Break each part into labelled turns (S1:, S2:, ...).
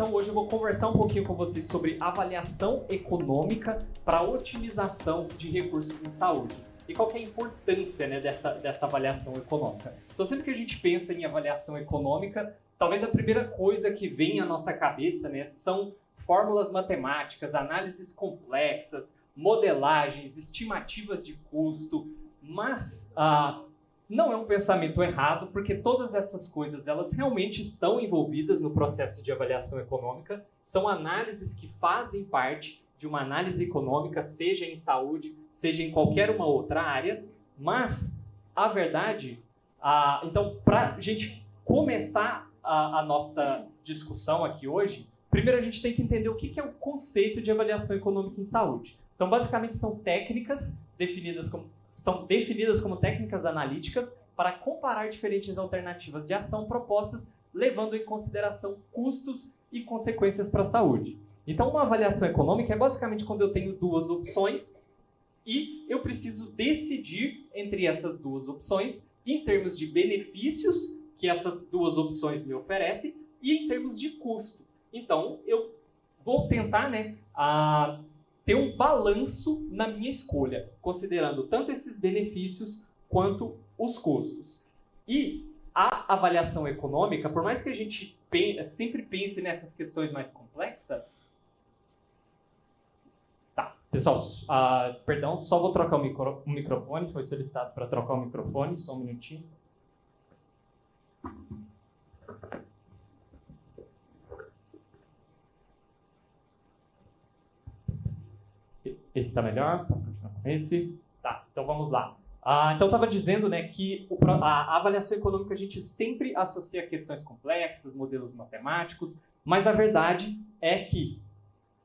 S1: então hoje eu vou conversar um pouquinho com vocês sobre avaliação econômica para otimização de recursos em saúde. E qual que é a importância, né, dessa avaliação econômica? Então sempre que a gente pensa em avaliação econômica, talvez a primeira coisa que vem à nossa cabeça, né, são fórmulas matemáticas, análises complexas, modelagens, estimativas de custo, mas não é um pensamento errado, porque todas essas coisas elas realmente estão envolvidas no processo de avaliação econômica, são análises que fazem parte de uma análise econômica, seja em saúde, seja em qualquer uma outra área, mas a verdade, então para a gente começar a nossa discussão aqui hoje, primeiro a gente tem que entender o que é o conceito de avaliação econômica em saúde. Então basicamente são técnicas definidas como técnicas analíticas para comparar diferentes alternativas de ação propostas, levando em consideração custos e consequências para a saúde. Então, uma avaliação econômica é basicamente quando eu tenho duas opções e eu preciso decidir entre essas duas opções em termos de benefícios que essas duas opções me oferecem e em termos de custo. Então, eu vou tentar, ter um balanço na minha escolha, considerando tanto esses benefícios quanto os custos. E a avaliação econômica, por mais que a gente sempre pense nessas questões mais complexas... Tá, pessoal, perdão, só vou trocar o microfone, foi solicitado para trocar o microfone, só um minutinho. Esse está melhor? Posso continuar com esse? Tá, então vamos lá. Então eu estava dizendo, né, que a avaliação econômica a gente sempre associa questões complexas, modelos matemáticos, mas a verdade é que,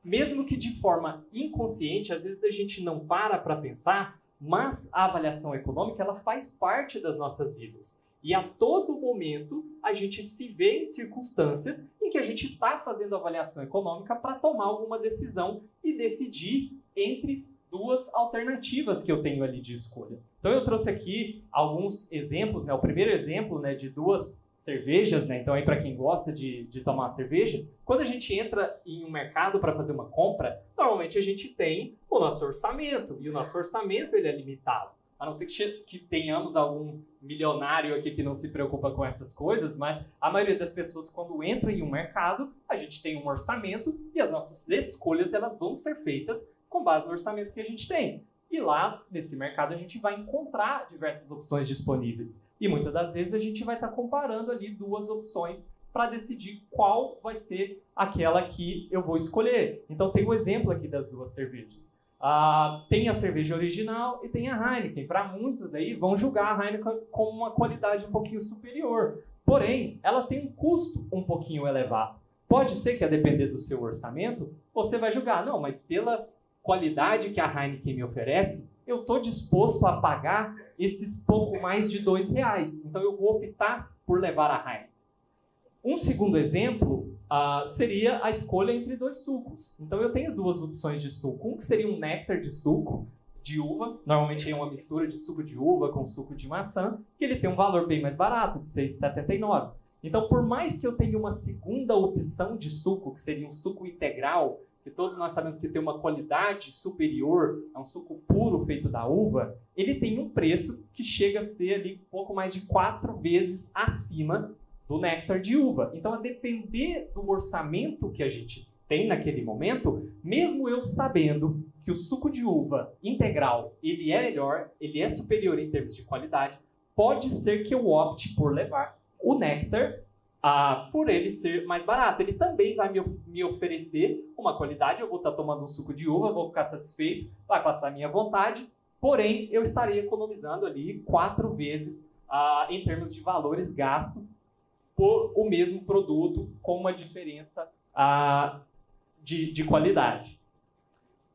S1: mesmo que de forma inconsciente, às vezes a gente não para pensar, mas a avaliação econômica ela faz parte das nossas vidas. E a todo momento a gente se vê em circunstâncias em que a gente está fazendo avaliação econômica para tomar alguma decisão e decidir entre duas alternativas que eu tenho ali de escolha. Então eu trouxe aqui alguns exemplos, né? O primeiro exemplo, né, de duas cervejas, né? Então aí para quem gosta de tomar uma cerveja, quando a gente entra em um mercado para fazer uma compra, normalmente a gente tem o nosso orçamento, e o nosso orçamento ele é limitado. A não ser que tenhamos algum milionário aqui que não se preocupa com essas coisas, mas a maioria das pessoas, quando entra em um mercado, a gente tem um orçamento e as nossas escolhas elas vão ser feitas com base no orçamento que a gente tem. E lá, nesse mercado, a gente vai encontrar diversas opções disponíveis. E muitas das vezes a gente vai estar comparando ali duas opções para decidir qual vai ser aquela que eu vou escolher. Então tem o exemplo aqui das duas cervejas. Tem a cerveja original e tem a Heineken. Para muitos aí vão julgar a Heineken com uma qualidade um pouquinho superior. Porém, ela tem um custo um pouquinho elevado. Pode ser que, a depender do seu orçamento, você vai julgar, não, mas pela qualidade que a Heineken me oferece, eu estou disposto a pagar esses pouco mais de R$2. Então eu vou optar por levar a Heineken. Um segundo exemplo seria a escolha entre dois sucos. Então eu tenho duas opções de suco. Um que seria um néctar de suco de uva, normalmente é uma mistura de suco de uva com suco de maçã, que ele tem um valor bem mais barato, de R$ 6,79. Então por mais que eu tenha uma segunda opção de suco, que seria um suco integral, que todos nós sabemos que tem uma qualidade superior, é um suco puro feito da uva, ele tem um preço que chega a ser ali um pouco mais de 4 vezes acima do néctar de uva. Então, a depender do orçamento que a gente tem naquele momento, mesmo eu sabendo que o suco de uva integral, ele é melhor, ele é superior em termos de qualidade, pode ser que eu opte por levar o néctar por ele ser mais barato. Ele também vai me oferecer uma qualidade, eu vou estar tomando um suco de uva, vou ficar satisfeito, vai passar a minha vontade, porém, eu estarei economizando ali 4 vezes em termos de valores gastos por o mesmo produto com uma diferença de qualidade.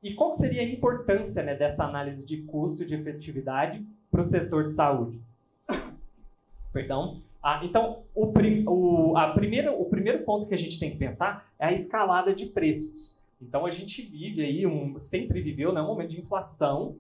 S1: E qual seria a importância, né, dessa análise de custo e de efetividade para o setor de saúde? Perdão. Então, o primeiro ponto que a gente tem que pensar é a escalada de preços. Então, a gente vive aí, sempre viveu, né, um momento de inflação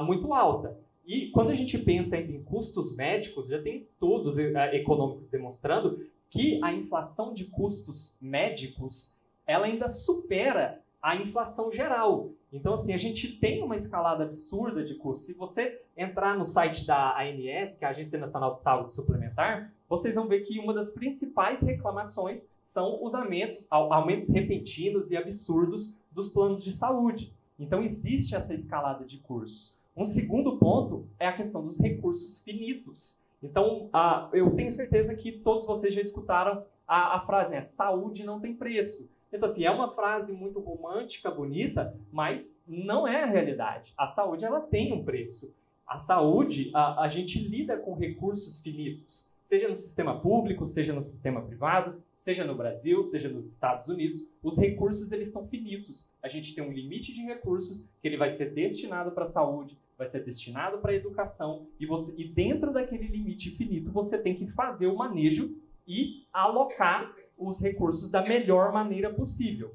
S1: muito alta. E quando a gente pensa em custos médicos, já tem estudos econômicos demonstrando que a inflação de custos médicos ela ainda supera a inflação geral. Então, assim, a gente tem uma escalada absurda de custos. Se você entrar no site da ANS, que é a Agência Nacional de Saúde Suplementar, vocês vão ver que uma das principais reclamações são os aumentos repentinos e absurdos dos planos de saúde. Então, existe essa escalada de custos. Um segundo ponto é a questão dos recursos finitos. Então, eu tenho certeza que todos vocês já escutaram a frase, né? Saúde não tem preço. Então, assim, é uma frase muito romântica, bonita, mas não é a realidade. A saúde, ela tem um preço. A saúde, a gente lida com recursos finitos, seja no sistema público, seja no sistema privado, seja no Brasil, seja nos Estados Unidos. Os recursos, eles são finitos. A gente tem um limite de recursos que ele vai ser destinado para a saúde, vai ser destinado para a educação, e dentro daquele limite finito, você tem que fazer o manejo e alocar os recursos da melhor maneira possível.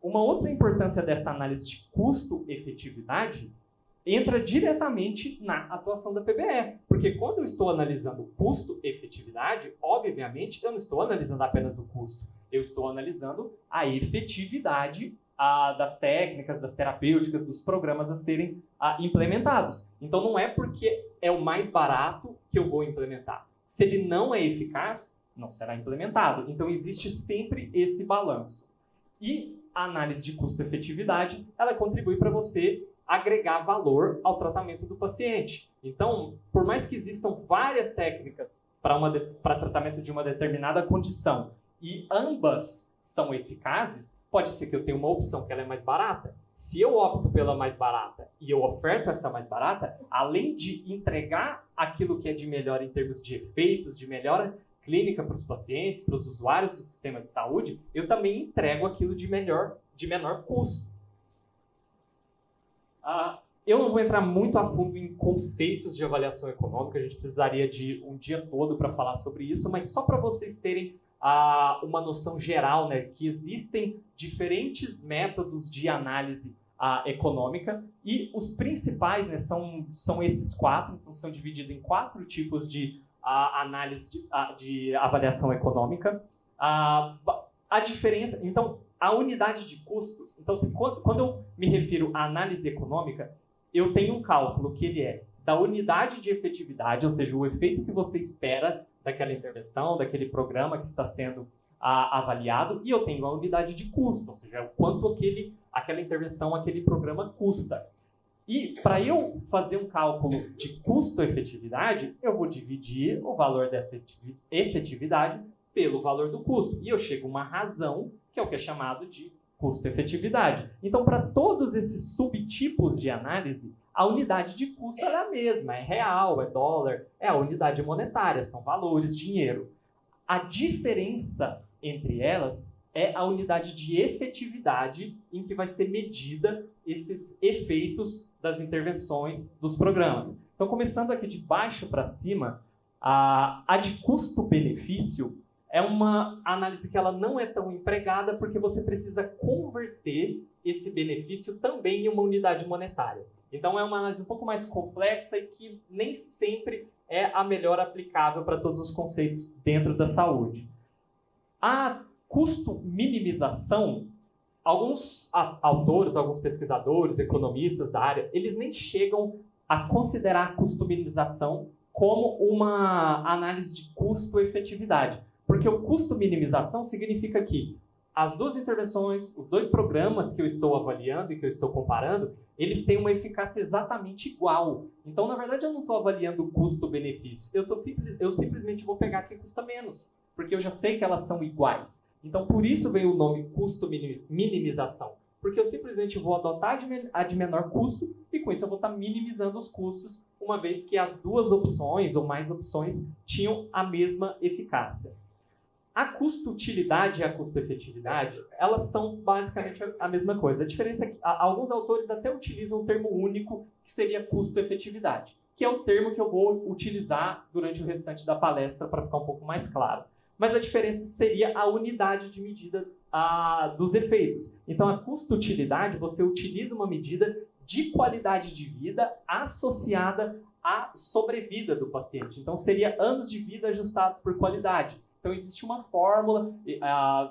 S1: Uma outra importância dessa análise de custo-efetividade entra diretamente na atuação da PBE, porque quando eu estou analisando custo-efetividade, obviamente eu não estou analisando apenas o custo, eu estou analisando a efetividade das técnicas, das terapêuticas, dos programas a serem implementados. Então não é porque é o mais barato que eu vou implementar. Se ele não é eficaz, não será implementado. Então, existe sempre esse balanço. E a análise de custo-efetividade, ela contribui para você agregar valor ao tratamento do paciente. Então, por mais que existam várias técnicas para tratamento de uma determinada condição e ambas são eficazes, pode ser que eu tenha uma opção que ela é mais barata. Se eu opto pela mais barata e eu oferto essa mais barata, além de entregar aquilo que é de melhor em termos de efeitos, de melhora clínica para os pacientes, para os usuários do sistema de saúde, eu também entrego aquilo de menor custo. Eu não vou entrar muito a fundo em conceitos de avaliação econômica, a gente precisaria de um dia todo para falar sobre isso, mas só para vocês terem uma noção geral, né, que existem diferentes métodos de análise econômica e os principais, né, são esses 4, então são divididos em 4 tipos de análise de avaliação econômica. A diferença, então, a unidade de custos, então, assim, quando eu me refiro à análise econômica, eu tenho um cálculo que ele é da unidade de efetividade, ou seja, o efeito que você espera daquela intervenção, daquele programa que está sendo avaliado, e eu tenho a unidade de custo, ou seja, o quanto aquela intervenção, aquele programa custa. E para eu fazer um cálculo de custo-efetividade, eu vou dividir o valor dessa efetividade pelo valor do custo. E eu chego a uma razão, que é o que é chamado de custo-efetividade. Então, para todos esses subtipos de análise, a unidade de custo é a mesma, é real, é dólar, é a unidade monetária, são valores, dinheiro. A diferença entre elas é a unidade de efetividade em que vai ser medida esses efeitos das intervenções dos programas. Então, começando aqui de baixo para cima, a de custo-benefício é uma análise que ela não é tão empregada porque você precisa converter esse benefício também em uma unidade monetária. Então, é uma análise um pouco mais complexa e que nem sempre é a melhor aplicável para todos os conceitos dentro da saúde. A custo-minimização, alguns autores, alguns pesquisadores, economistas da área, eles nem chegam a considerar a custo-minimização como uma análise de custo-efetividade. Porque o custo-minimização significa que as duas intervenções, os dois programas que eu estou avaliando e que eu estou comparando, eles têm uma eficácia exatamente igual. Então, na verdade, eu não estou avaliando o custo-benefício. Eu simplesmente vou pegar que custa menos, porque eu já sei que elas são iguais. Então, por isso veio o nome custo-minimização. Porque eu simplesmente vou adotar a de menor custo e com isso eu vou estar minimizando os custos, uma vez que as duas opções ou mais opções tinham a mesma eficácia. A custo-utilidade e a custo-efetividade, elas são basicamente a mesma coisa. A diferença é que alguns autores até utilizam um termo único, que seria custo-efetividade, que é o termo que eu vou utilizar durante o restante da palestra para ficar um pouco mais claro. Mas a diferença seria a unidade de medida dos efeitos. Então, a custo-utilidade, você utiliza uma medida de qualidade de vida associada à sobrevida do paciente. Então, seria anos de vida ajustados por qualidade. Então, existe uma fórmula,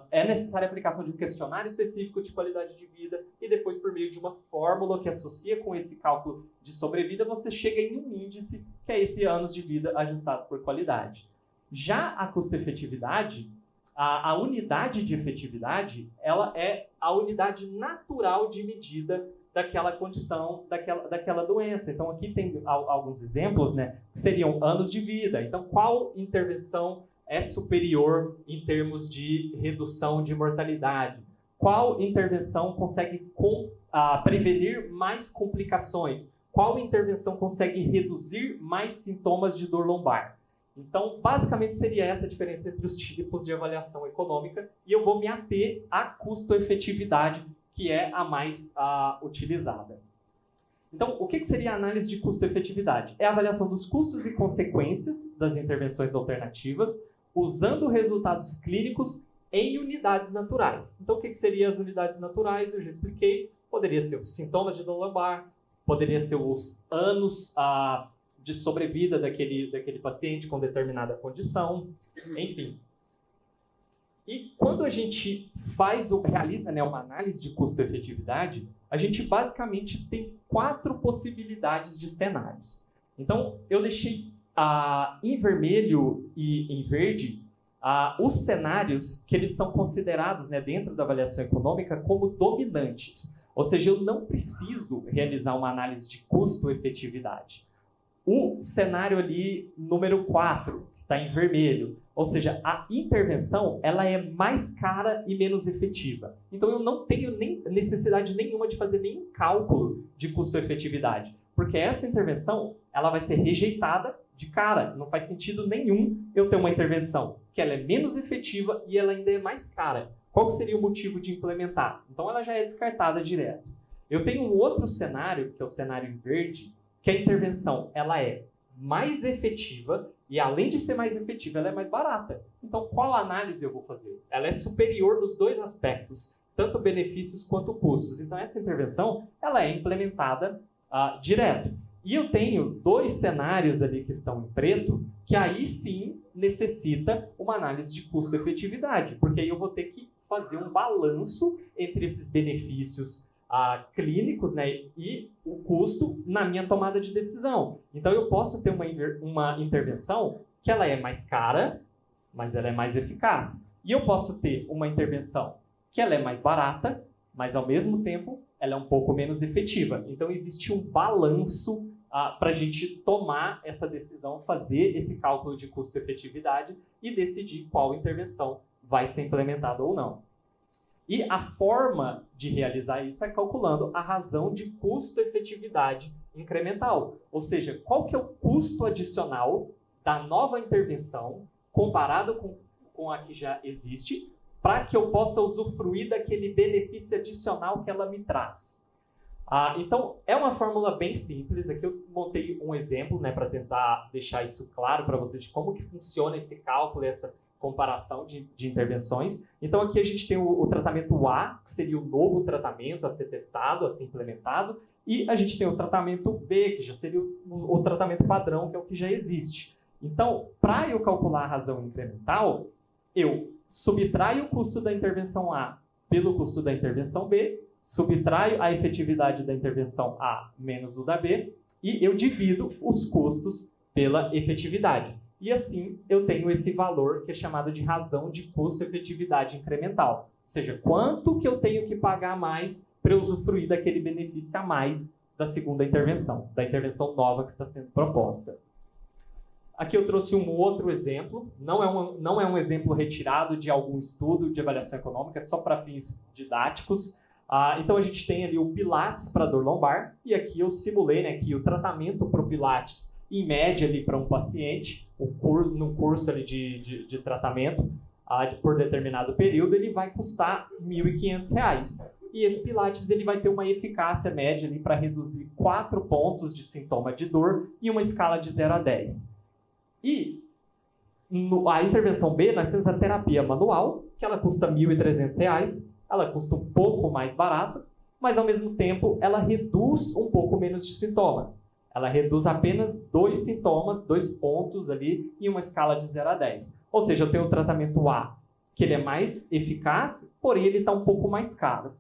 S1: é necessária a aplicação de um questionário específico de qualidade de vida e depois, por meio de uma fórmula que associa com esse cálculo de sobrevida, você chega em um índice, que é esse anos de vida ajustado por qualidade. Já a custo-efetividade, a unidade de efetividade, ela é a unidade natural de medida daquela condição, daquela doença. Então, aqui tem alguns exemplos, né, que seriam anos de vida. Então, qual intervenção é superior em termos de redução de mortalidade? Qual intervenção consegue prevenir mais complicações? Qual intervenção consegue reduzir mais sintomas de dor lombar? Então, basicamente, seria essa a diferença entre os tipos de avaliação econômica, e eu vou me ater à custo-efetividade, que é a mais utilizada. Então, o que seria a análise de custo-efetividade? É a avaliação dos custos e consequências das intervenções alternativas, usando resultados clínicos em unidades naturais. Então, o que seriam as unidades naturais? Eu já expliquei. Poderia ser os sintomas de dor lombar, poderia ser os anos de sobrevida daquele paciente com determinada condição, enfim. E quando a gente realiza, né, uma análise de custo-efetividade, a gente basicamente tem 4 possibilidades de cenários. Então, eu deixei em vermelho e em verde os cenários que eles são considerados, né, dentro da avaliação econômica como dominantes. Ou seja, eu não preciso realizar uma análise de custo-efetividade. O cenário ali, número 4, que está em vermelho, ou seja, a intervenção ela é mais cara e menos efetiva. Então, eu não tenho nem necessidade nenhuma de fazer nenhum cálculo de custo-efetividade, porque essa intervenção ela vai ser rejeitada de cara. Não faz sentido nenhum eu ter uma intervenção que ela é menos efetiva e ela ainda é mais cara. Qual seria o motivo de implementar? Então, ela já é descartada direto. Eu tenho um outro cenário, que é o cenário em verde, que a intervenção ela é mais efetiva e, além de ser mais efetiva, ela é mais barata. Então, qual análise eu vou fazer? Ela é superior nos 2 aspectos, tanto benefícios quanto custos. Então, essa intervenção ela é implementada direto. E eu tenho 2 cenários ali que estão em preto, que aí sim necessita uma análise de custo-efetividade, porque aí eu vou ter que fazer um balanço entre esses benefícios clínicos, né, e o custo na minha tomada de decisão. Então, eu posso ter uma intervenção que ela é mais cara, mas ela é mais eficaz. E eu posso ter uma intervenção que ela é mais barata, mas, ao mesmo tempo, ela é um pouco menos efetiva. Então, existe um balanço para a gente tomar essa decisão, fazer esse cálculo de custo-efetividade e decidir qual intervenção vai ser implementada ou não. E a forma de realizar isso é calculando a razão de custo-efetividade incremental. Ou seja, qual que é o custo adicional da nova intervenção comparado com a que já existe, para que eu possa usufruir daquele benefício adicional que ela me traz. Então, é uma fórmula bem simples. Aqui eu montei um exemplo, né, para tentar deixar isso claro para vocês de como que funciona esse cálculo, essa comparação de intervenções. Então, aqui a gente tem o tratamento A, que seria o novo tratamento a ser testado, a ser implementado, e a gente tem o tratamento B, que já seria o tratamento padrão, que é o que já existe. Então, para eu calcular a razão incremental, eu subtraio o custo da intervenção A pelo custo da intervenção B, subtraio a efetividade da intervenção A menos o da B, e eu divido os custos pela efetividade. E assim eu tenho esse valor que é chamado de razão de custo-efetividade incremental. Ou seja, quanto que eu tenho que pagar mais para eu usufruir daquele benefício a mais da segunda intervenção, da intervenção nova que está sendo proposta. Aqui eu trouxe um outro exemplo, não é um exemplo retirado de algum estudo de avaliação econômica, é só para fins didáticos. Então a gente tem ali o Pilates para dor lombar, e aqui eu simulei, né, que o tratamento para o Pilates, em média ali para um paciente, no curso ali de tratamento, por determinado período, ele vai custar R$ 1.500. E esse Pilates ele vai ter uma eficácia média ali para reduzir 4 pontos de sintoma de dor em uma escala de 0 a 10. E a intervenção B, nós temos a terapia manual, que ela custa R$ 1.300, ela custa um pouco mais barata, mas ao mesmo tempo ela reduz um pouco menos de sintoma. Ela reduz apenas 2 sintomas, 2 pontos ali, em uma escala de 0 a 10. Ou seja, eu tenho o tratamento A, que ele é mais eficaz, porém ele está um pouco mais caro.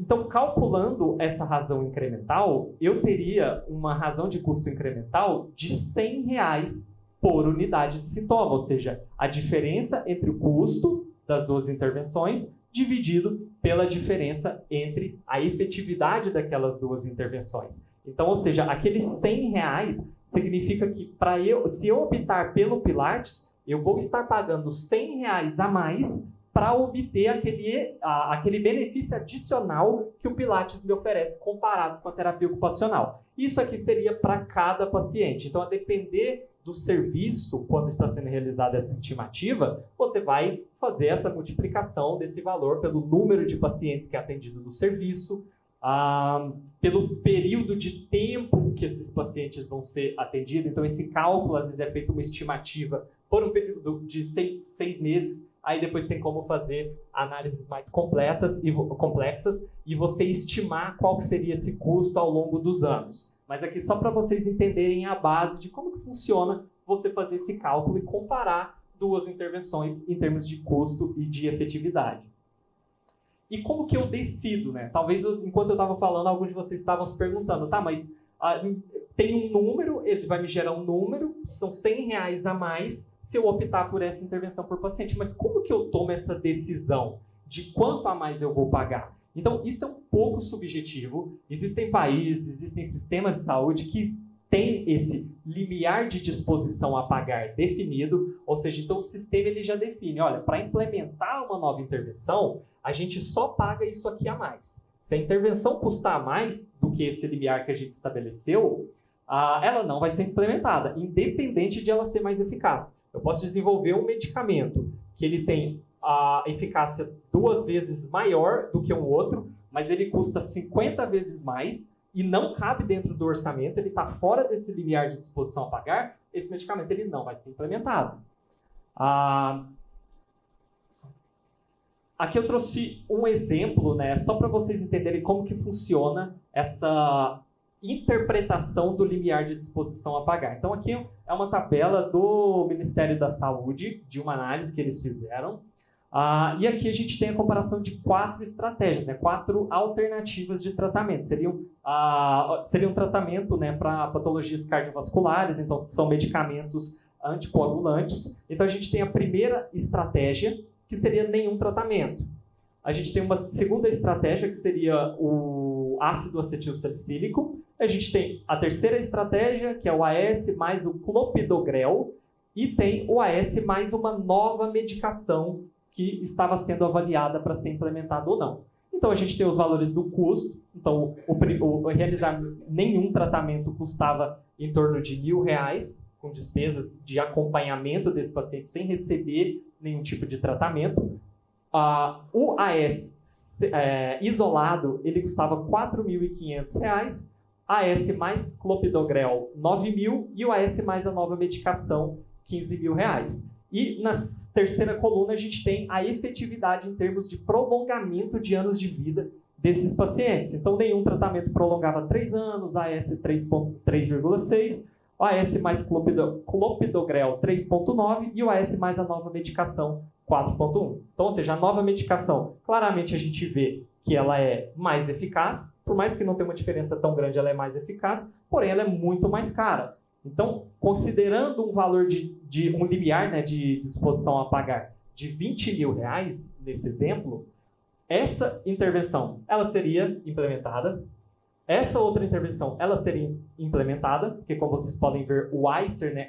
S1: Então, calculando essa razão incremental, eu teria uma razão de custo incremental de R$100 por unidade de sintoma, ou seja, a diferença entre o custo das duas intervenções dividido pela diferença entre a efetividade daquelas duas intervenções. Então, ou seja, aqueles R$100 significa que se eu optar pelo Pilates, eu vou estar pagando R$100 a mais para obter aquele benefício adicional que o Pilates me oferece comparado com a terapia ocupacional. Isso aqui seria para cada paciente. Então, a depender do serviço, quando está sendo realizada essa estimativa, você vai fazer essa multiplicação desse valor pelo número de pacientes que é atendido no serviço, pelo período de tempo que esses pacientes vão ser atendidos. Então, esse cálculo, às vezes, é feito uma estimativa por um período de 6 meses. Aí, depois, tem como fazer análises mais complexas e você estimar qual seria esse custo ao longo dos anos. Mas aqui, só para vocês entenderem a base de como que funciona você fazer esse cálculo e comparar duas intervenções em termos de custo e de efetividade. E como que eu decido, né? Talvez, enquanto eu estava falando, alguns de vocês estavam se perguntando, tá, mas tem um número, ele vai me gerar um número, são R$100 a mais se eu optar por essa intervenção por paciente. Mas como que eu tomo essa decisão de quanto a mais eu vou pagar? Então, isso é um pouco subjetivo. Existem países, existem sistemas de saúde que têm esse limiar de disposição a pagar definido, ou seja, então o sistema ele já define, olha, para implementar uma nova intervenção, a gente só paga isso aqui a mais. Se a intervenção custar mais do que esse limiar que a gente estabeleceu, ela não vai ser implementada, independente de ela ser mais eficaz. Eu posso desenvolver um medicamento que ele tem a eficácia 2 vezes maior do que um outro, mas ele custa 50 vezes mais e não cabe dentro do orçamento, ele está fora desse limiar de disposição a pagar, esse medicamento ele não vai ser implementado. Aqui eu trouxe um exemplo, né, só para vocês entenderem como que funciona essa interpretação do limiar de disposição a pagar. Então aqui é uma tabela do Ministério da Saúde, de uma análise que eles fizeram. E aqui a gente tem a comparação de 4 estratégias, né, 4 alternativas de tratamento. Seria um tratamento, né, para patologias cardiovasculares, então são medicamentos anticoagulantes. Então a gente tem a primeira estratégia, que seria nenhum tratamento. A gente tem uma segunda estratégia, que seria o ácido acetilsalicílico. A gente tem a terceira estratégia, que é o AS mais o clopidogrel. E tem o AS mais uma nova medicação que estava sendo avaliada para ser implementada ou não. Então, a gente tem os valores do custo. Então, realizar nenhum tratamento custava em torno de R$1.000, com despesas de acompanhamento desse paciente sem receber nenhum tipo de tratamento. O AS isolado, ele custava R$4.500, AS mais clopidogrel, R$9.000, e o AS mais a nova medicação, R$15.000. E na terceira coluna a gente tem a efetividade em termos de prolongamento de anos de vida desses pacientes. Então, nenhum tratamento prolongava 3 anos, AS 3,6, o AS mais clopidogrel 3,9 e o AS mais a nova medicação 4,1. Então, ou seja, a nova medicação, claramente a gente vê que ela é mais eficaz, por mais que não tenha uma diferença tão grande, ela é mais eficaz, porém ela é muito mais cara. Então, considerando um valor de um limiar, né, de disposição a pagar de R$20.000, nesse exemplo, essa intervenção ela seria implementada. Essa outra intervenção ela seria implementada, porque como vocês podem ver, o ICER, né,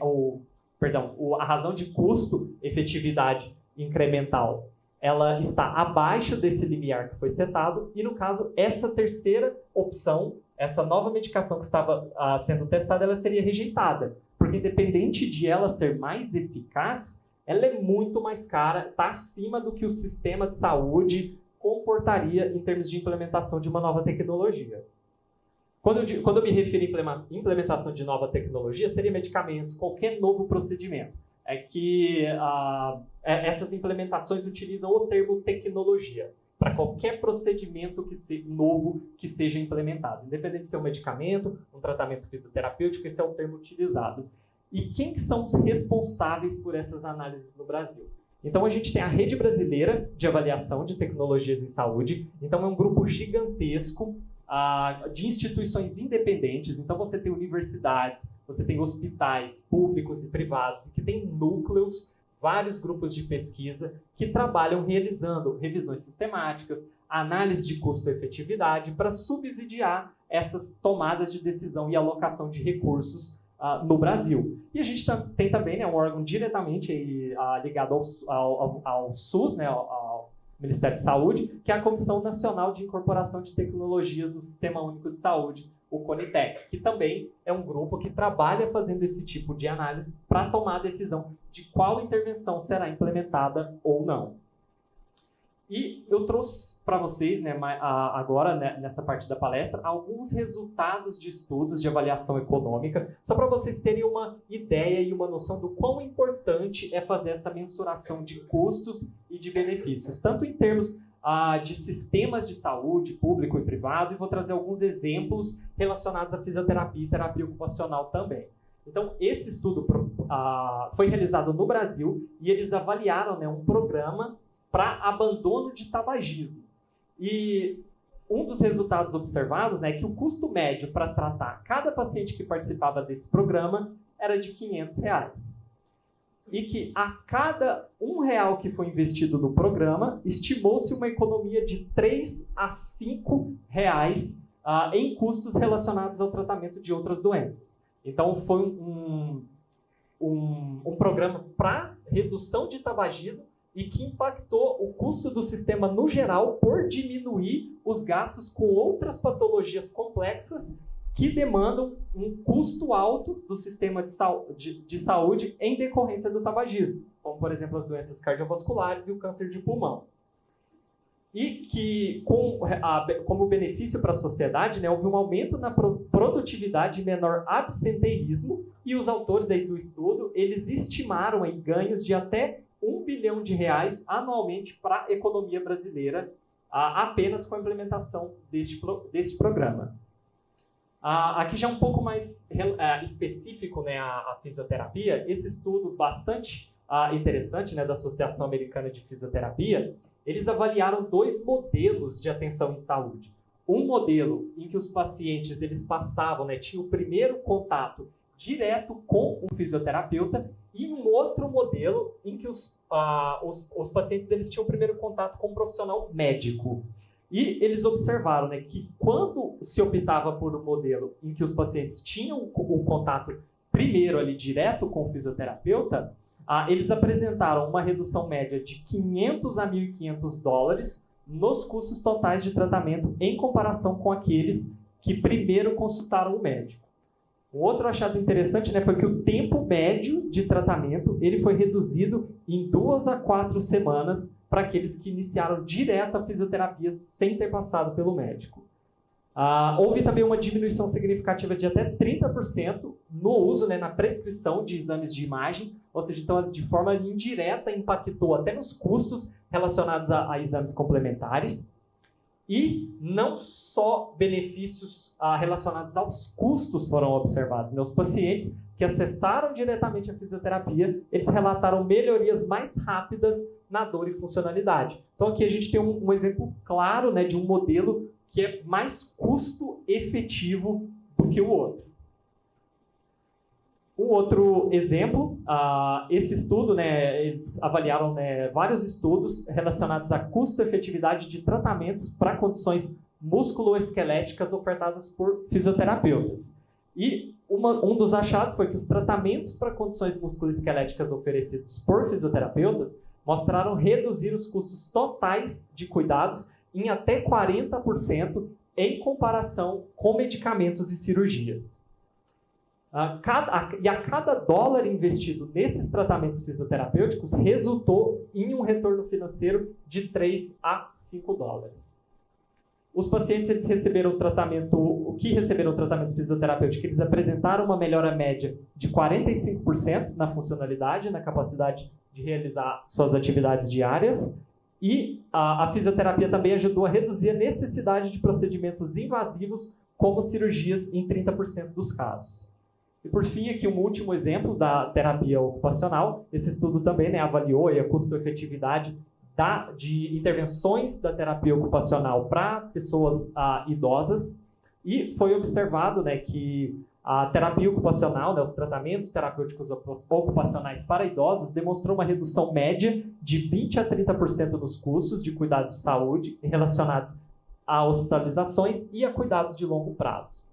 S1: a razão de custo, efetividade incremental, ela está abaixo desse limiar que foi setado, e no caso, essa terceira opção, essa nova medicação que estava sendo testada, ela seria rejeitada, porque independente de ela ser mais eficaz, ela é muito mais cara, está acima do que o sistema de saúde comportaria em termos de implementação de uma nova tecnologia. Quando eu me refiro a implementação de nova tecnologia, seria medicamentos, qualquer novo procedimento. É que essas implementações utilizam o termo tecnologia. para qualquer procedimento novo que seja implementado, independente de ser um medicamento, um tratamento fisioterapêutico, esse é o termo utilizado. E quem que são os responsáveis por essas análises no Brasil? Então, a gente tem a Rede Brasileira de Avaliação de Tecnologias em Saúde. Então, é um grupo gigantesco de instituições independentes. Então, você tem universidades, você tem hospitais públicos e privados, que tem núcleos, vários grupos de pesquisa que trabalham realizando revisões sistemáticas, análise de custo-efetividade para subsidiar essas tomadas de decisão e alocação de recursos no Brasil. E a gente tem também, né, um órgão diretamente ligado ao SUS, né, ao Ministério de Saúde, que é a Comissão Nacional de Incorporação de Tecnologias no Sistema Único de Saúde, o CONITEC, que também é um grupo que trabalha fazendo esse tipo de análise para tomar a decisão de qual intervenção será implementada ou não. E eu trouxe para vocês, né, agora, né, nessa parte da palestra, alguns resultados de estudos de avaliação econômica, só para vocês terem uma ideia e uma noção do quão importante é fazer essa mensuração de custos e de benefícios, tanto em termos de sistemas de saúde, público e privado, e vou trazer alguns exemplos relacionados à fisioterapia e terapia ocupacional também. Então, esse estudo foi realizado no Brasil e eles avaliaram, né, um programa para abandono de tabagismo. E um dos resultados observados, né, é que o custo médio para tratar cada paciente que participava desse programa era de R$500. E que a cada R$1 que foi investido no programa, estimou-se uma economia de R$3 a R$5 em custos relacionados ao tratamento de outras doenças. Então, foi um programa para redução de tabagismo e que impactou o custo do sistema no geral por diminuir os gastos com outras patologias complexas que demandam um custo alto do sistema de saúde em decorrência do tabagismo, como, por exemplo, as doenças cardiovasculares e o câncer de pulmão. E que, como benefício para a sociedade, né, houve um aumento na produtividade e menor absenteísmo, e os autores aí do estudo, eles estimaram aí ganhos de até R$1 bilhão anualmente para a economia brasileira, apenas com a implementação deste programa. Aqui já um pouco mais específico, né, a fisioterapia, esse estudo bastante interessante, né, da Associação Americana de Fisioterapia, eles avaliaram 2 modelos de atenção em saúde. Um modelo em que os pacientes eles passavam, né, tinham o primeiro contato direto com o fisioterapeuta, e um outro modelo em que os pacientes eles tinham o primeiro contato com um profissional médico. E eles observaram, né, que quando se optava por um modelo em que os pacientes tinham o contato primeiro ali direto com o fisioterapeuta, eles apresentaram uma redução média de $500 a $1.500 nos custos totais de tratamento em comparação com aqueles que primeiro consultaram o médico. Um outro achado interessante, né, foi que o tempo médio de tratamento ele foi reduzido em 2 a 4 semanas para aqueles que iniciaram direto a fisioterapia sem ter passado pelo médico. Houve também uma diminuição significativa de até 30% no uso, né, na prescrição de exames de imagem, ou seja, então, de forma indireta impactou até nos custos relacionados a exames complementares. E não só benefícios relacionados aos custos foram observados, né? Os pacientes que acessaram diretamente a fisioterapia, eles relataram melhorias mais rápidas na dor e funcionalidade. Então aqui a gente tem um exemplo claro, né, de um modelo que é mais custo efetivo do que o outro. Um outro exemplo, esse estudo, né, eles avaliaram, né, vários estudos relacionados à custo-efetividade de tratamentos para condições musculoesqueléticas ofertadas por fisioterapeutas. E um dos achados foi que os tratamentos para condições musculoesqueléticas oferecidos por fisioterapeutas mostraram reduzir os custos totais de cuidados em até 40% em comparação com medicamentos e cirurgias. E a cada dólar investido nesses tratamentos fisioterapêuticos resultou em um retorno financeiro de 3 a 5 dólares. Os pacientes eles receberam o tratamento fisioterapêutico, eles apresentaram uma melhora média de 45% na funcionalidade, na capacidade de realizar suas atividades diárias, E a fisioterapia também ajudou a reduzir a necessidade de procedimentos invasivos, como cirurgias, em 30% dos casos. E por fim, aqui um último exemplo da terapia ocupacional. Esse estudo também, né, avaliou a custo-efetividade de intervenções da terapia ocupacional para pessoas idosas, e foi observado, né, que a terapia ocupacional, né, os tratamentos terapêuticos ocupacionais para idosos, demonstrou uma redução média de 20% a 30% nos custos de cuidados de saúde relacionados a hospitalizações e a cuidados de longo prazo.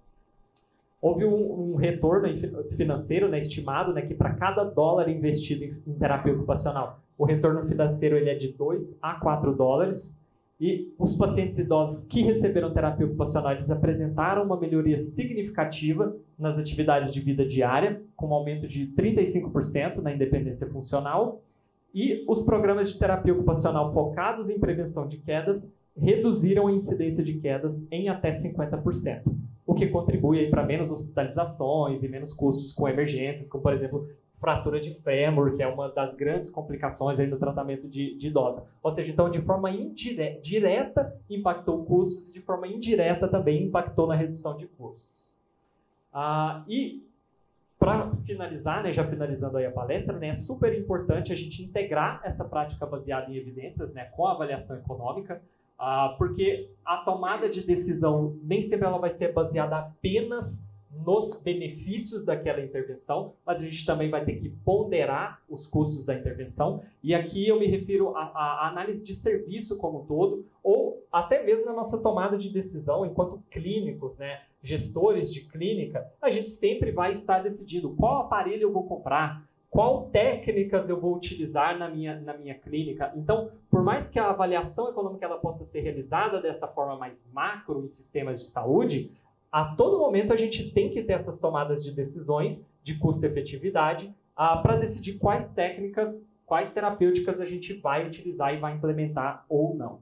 S1: Houve um retorno financeiro, né, estimado, né, que para cada dólar investido em terapia ocupacional, o retorno financeiro ele é de 2 a 4 dólares, e os pacientes idosos que receberam terapia ocupacional, eles apresentaram uma melhoria significativa nas atividades de vida diária, com um aumento de 35% na independência funcional, e os programas de terapia ocupacional focados em prevenção de quedas reduziram a incidência de quedas em até 50%, o que contribui para menos hospitalizações e menos custos com emergências, como, por exemplo, fratura de fêmur, que é uma das grandes complicações aí no tratamento de idosos. Ou seja, então, de forma direta impactou custos e de forma indireta também impactou na redução de custos. E para finalizar, né, já finalizando aí a palestra, né, é super importante a gente integrar essa prática baseada em evidências, né, com a avaliação econômica, porque a tomada de decisão nem sempre ela vai ser baseada apenas nos benefícios daquela intervenção, mas a gente também vai ter que ponderar os custos da intervenção, e aqui eu me refiro à análise de serviço como um todo, ou até mesmo na nossa tomada de decisão enquanto clínicos, né, gestores de clínica, a gente sempre vai estar decidindo qual aparelho eu vou comprar, qual técnicas eu vou utilizar na minha clínica. Então, por mais que a avaliação econômica ela possa ser realizada dessa forma mais macro em sistemas de saúde, a todo momento a gente tem que ter essas tomadas de decisões de custo-efetividade para decidir quais técnicas, quais terapêuticas a gente vai utilizar e vai implementar ou não.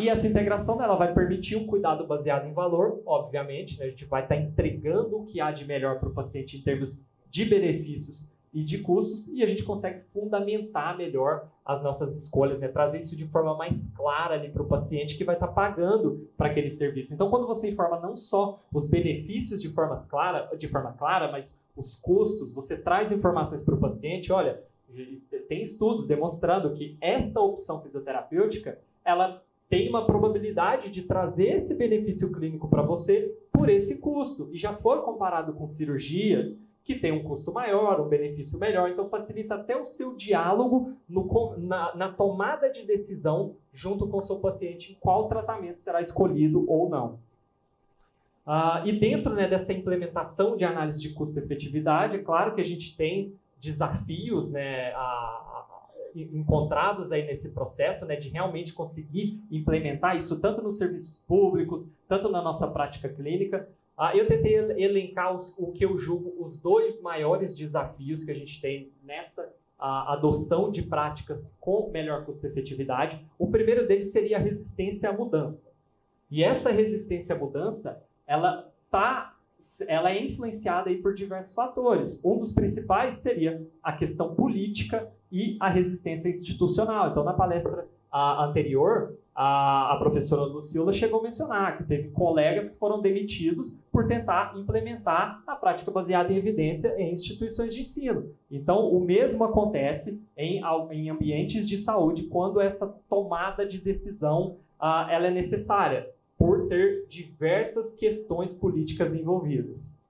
S1: E essa integração ela vai permitir um cuidado baseado em valor, obviamente, né? A gente vai estar entregando o que há de melhor para o paciente em termos de benefícios e de custos, e a gente consegue fundamentar melhor as nossas escolhas, né? Trazer isso de forma mais clara ali para o paciente que vai estar pagando para aquele serviço. Então, quando você informa não só os benefícios de forma clara, mas os custos, você traz informações para o paciente. Olha, tem estudos demonstrando que essa opção fisioterapêutica, ela tem uma probabilidade de trazer esse benefício clínico para você por esse custo, e já foi comparado com cirurgias que tem um custo maior, um benefício melhor, então facilita até o seu diálogo na tomada de decisão junto com o seu paciente em qual tratamento será escolhido ou não. E dentro, né, dessa implementação de análise de custo-efetividade, é claro que a gente tem desafios, né, encontrados aí nesse processo, né, de realmente conseguir implementar isso tanto nos serviços públicos, tanto na nossa prática clínica. Eu tentei elencar o que eu julgo os dois maiores desafios que a gente tem nessa adoção de práticas com melhor custo-efetividade. O primeiro deles seria a resistência à mudança. E essa resistência à mudança, ela é influenciada aí por diversos fatores. Um dos principais seria a questão política e a resistência institucional. Então, na palestra anterior, a professora Lucila chegou a mencionar que teve colegas que foram demitidos por tentar implementar a prática baseada em evidência em instituições de ensino. Então, o mesmo acontece em ambientes de saúde quando essa tomada de decisão ela é necessária, por ter diversas questões políticas envolvidas.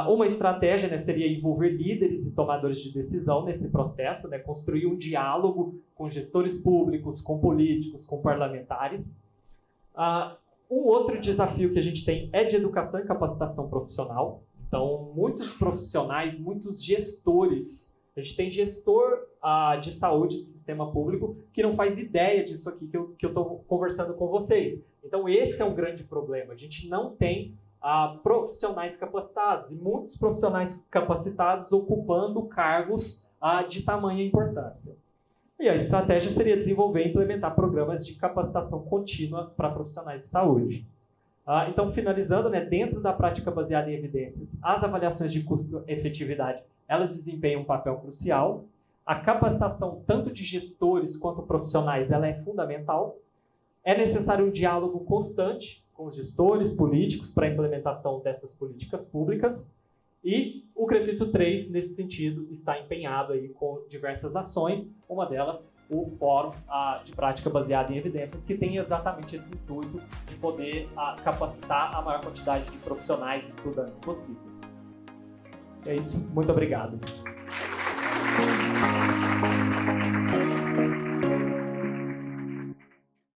S1: Uma estratégia, né, seria envolver líderes e tomadores de decisão nesse processo, né, construir um diálogo com gestores públicos, com políticos, com parlamentares. Um outro desafio que a gente tem é de educação e capacitação profissional. Então, muitos profissionais, muitos gestores, a gente tem gestor de saúde de sistema público que não faz ideia disso aqui que eu estou conversando com vocês. Então, esse é um grande problema. A gente não tem profissionais capacitados, e muitos profissionais capacitados ocupando cargos de tamanha importância. E a estratégia seria desenvolver e implementar programas de capacitação contínua para profissionais de saúde. Então, finalizando, né, dentro da prática baseada em evidências, as avaliações de custo-efetividade, elas desempenham um papel crucial. A capacitação tanto de gestores quanto profissionais ela é fundamental. É necessário um diálogo constante com os gestores políticos para a implementação dessas políticas públicas. E o CREFITO 3, nesse sentido, está empenhado aí com diversas ações, uma delas o Fórum de Prática Baseada em Evidências, que tem exatamente esse intuito de poder capacitar a maior quantidade de profissionais e estudantes possível. É isso, muito obrigado.